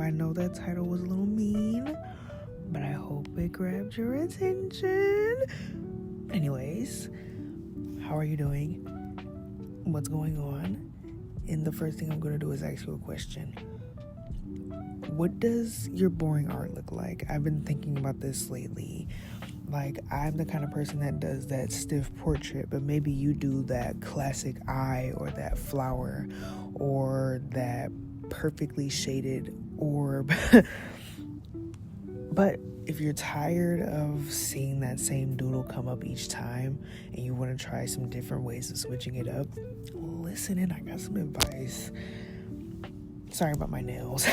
I know that title was a little mean, but I hope it grabbed your attention. Anyways, how are you doing? What's going on? And the first thing I'm going to do is ask you a question. What does your boring art look like? I've been thinking about this lately. Like, I'm the kind of person that does that stiff portrait, but maybe you do that classic eye or that flower or that perfectly shaded orb. But if you're tired of seeing that same doodle come up each time and you want to try some different ways of switching it up, listen in, I got some advice. Sorry about my nails.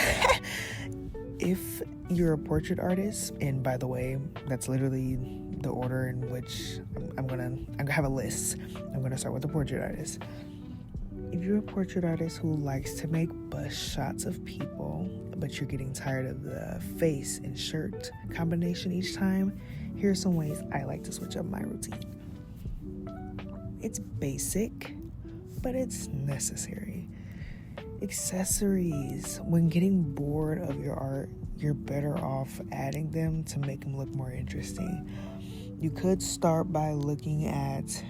If you're a portrait artist, and by the way, that's literally the order in which I'm gonna have a list. I'm gonna start with the portrait artist. If you're a portrait artist who likes to make bust shots of people, but you're getting tired of the face and shirt combination each time, here's some ways I like to switch up my routine. It's basic, but it's necessary. Accessories. When getting bored of your art, you're better off adding them to make them look more interesting. You could start by looking at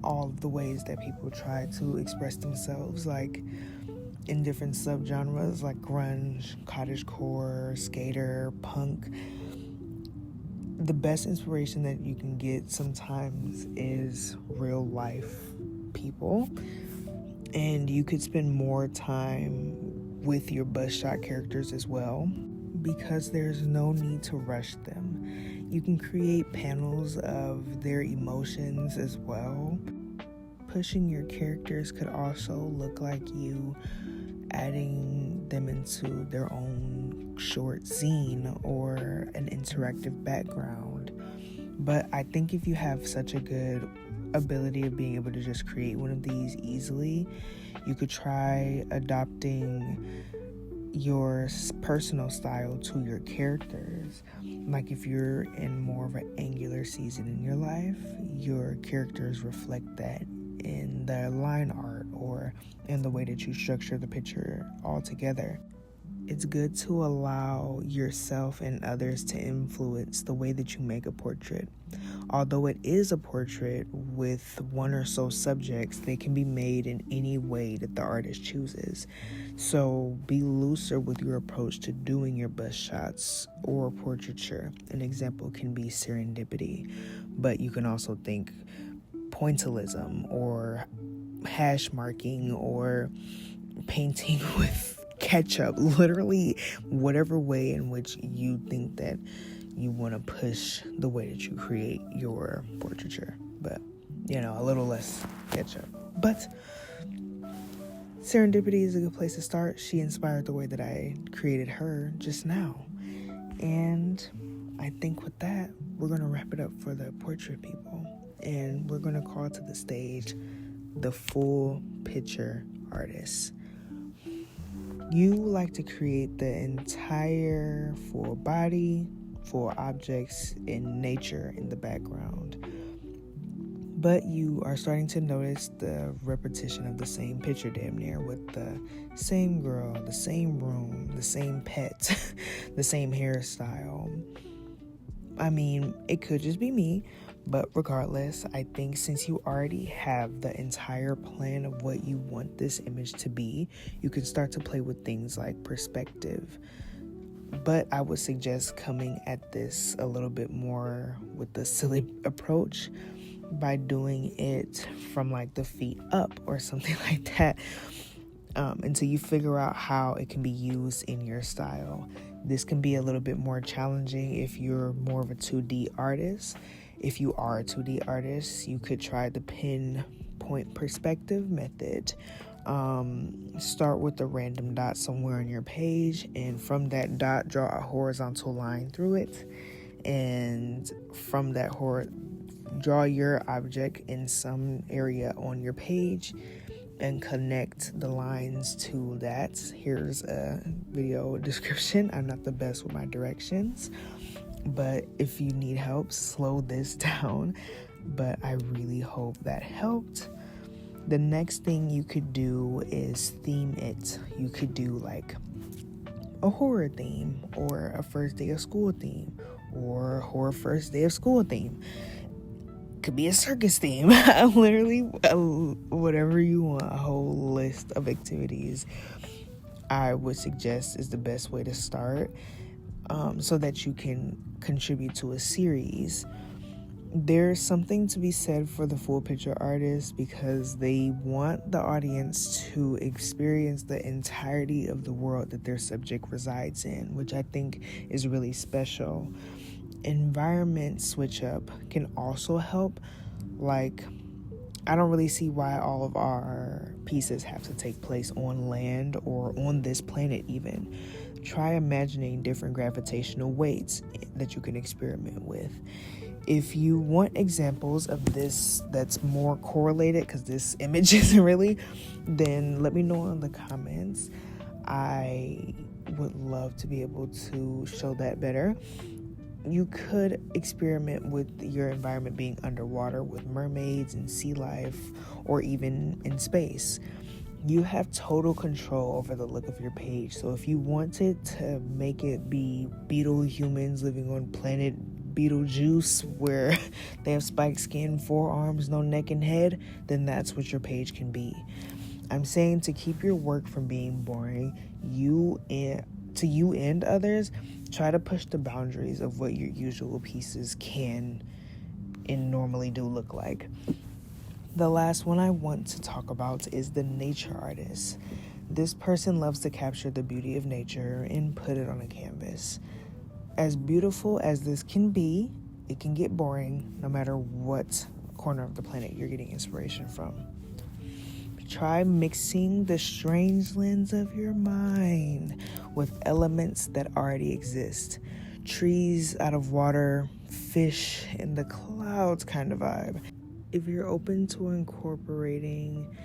all of the ways that people try to express themselves, like in different subgenres like grunge, cottagecore, skater, punk. The best inspiration that you can get sometimes is real life people. And you could spend more time with your bust shot characters as well, because there's no need to rush them. You can create panels of their emotions as well. Pushing your characters could also look like you adding them into their own short zine or an interactive background. But I think if you have such a good ability of being able to just create one of these easily, you could try adopting your personal style to your characters. Like if you're in more of an angular season in your life, your characters reflect that in the line art or in the way that you structure the picture altogether. It's good to allow yourself and others to influence the way that you make a portrait. Although it is a portrait with one or so subjects, they can be made in any way that the artist chooses. So be looser with your approach to doing your bust shots or portraiture. An example can be serendipity, but you can also think pointillism or hash marking or painting with ketchup. Literally whatever way in which you think that you want to push the way that you create your portraiture, but a little less ketchup. But serendipity is a good place to start. She inspired the way that I created her just now, and I think with that we're going to wrap it up for the portrait people, and we're going to call to the stage the full picture artist. You like to create the entire full body, full objects in nature in the background. But you are starting to notice the repetition of the same picture damn near, with the same girl, the same room, the same pet, the same hairstyle. I mean, it could just be me, but regardless, I think since you already have the entire plan of what you want this image to be, you can start to play with things like perspective. But I would suggest coming at this a little bit more with the silly approach by doing it from like the feet up or something like that, until you figure out how it can be used in your style. This can be a little bit more challenging if you're more of a 2D artist. If you are a 2D artist, you could try the pinpoint perspective method. Start with a random dot somewhere on your page, and from that dot, draw a horizontal line through it. And from that draw your object in some area on your page and connect the lines to that. Here's a video description. I'm not the best with my directions, but if you need help, slow this down. But I really hope that helped. The next thing you could do is theme it. You could do like a horror theme, or a first day of school theme, or horror first day of school theme. Could be a circus theme. Literally, whatever you want, a whole list of activities I would suggest is the best way to start, so that you can contribute to a series. There's something to be said for the full picture artists because they want the audience to experience the entirety of the world that their subject resides in, which I think is really special. Environment switch up can also help. Like, I don't really see why all of our pieces have to take place on land or on this planet even. Try imagining different gravitational weights that you can experiment with. If you want examples of this that's more correlated, because this image isn't really, then let me know in the comments. I would love to be able to show that better. You could experiment with your environment being underwater with mermaids and sea life, or even in space. You have total control over the look of your page. So if you wanted to make it be beetle humans living on planet Beetlejuice, where they have spiked skin, 4 arms, no neck and head, then that's what your page can be. I'm saying to keep your work from being boring, you and others, try to push the boundaries of what your usual pieces can and normally do look like. The last one I want to talk about is the nature artist. This person loves to capture the beauty of nature and put it on a canvas. As beautiful as this can be, it can get boring no matter what corner of the planet you're getting inspiration from. Try mixing the strange lens of your mind with elements that already exist. Trees out of water, fish in the clouds kind of vibe. If you're open to incorporating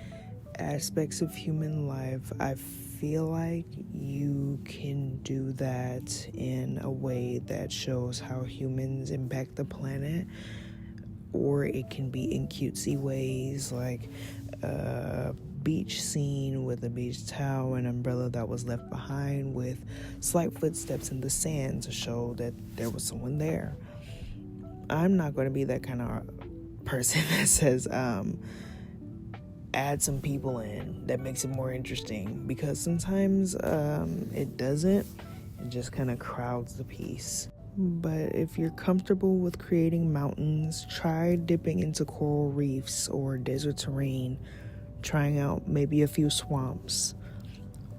aspects of human life, I feel like you can do that in a way that shows how humans impact the planet, or it can be in cutesy ways, like a beach scene with a beach towel and umbrella that was left behind with slight footsteps in the sand to show that there was someone there. I'm not going to be that kind of person that says add some people in that makes it more interesting, because sometimes it doesn't. It just kind of crowds the piece. But if you're comfortable with creating mountains, try dipping into coral reefs or desert terrain, trying out maybe a few swamps.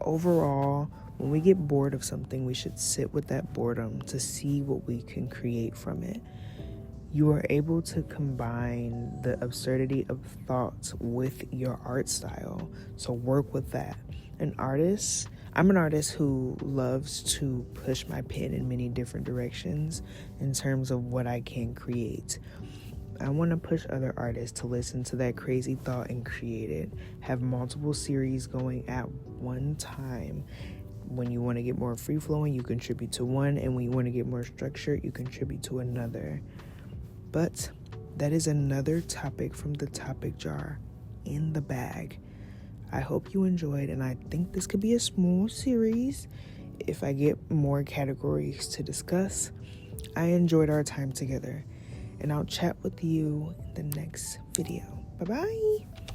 Overall, when we get bored of something, we should sit with that boredom to see what we can create from it. You are able to combine the absurdity of thoughts with your art style, so work with that. I'm an artist who loves to push my pen in many different directions in terms of what I can create. I want to push other artists to listen to that crazy thought and create it. Have multiple series going at one time. When you want to get more free-flowing, you contribute to one, and when you want to get more structured, you contribute to another. But that is another topic from the topic jar in the bag. I hope you enjoyed, and I think this could be a small series if I get more categories to discuss. I enjoyed our time together, and I'll chat with you in the next video. Bye-bye.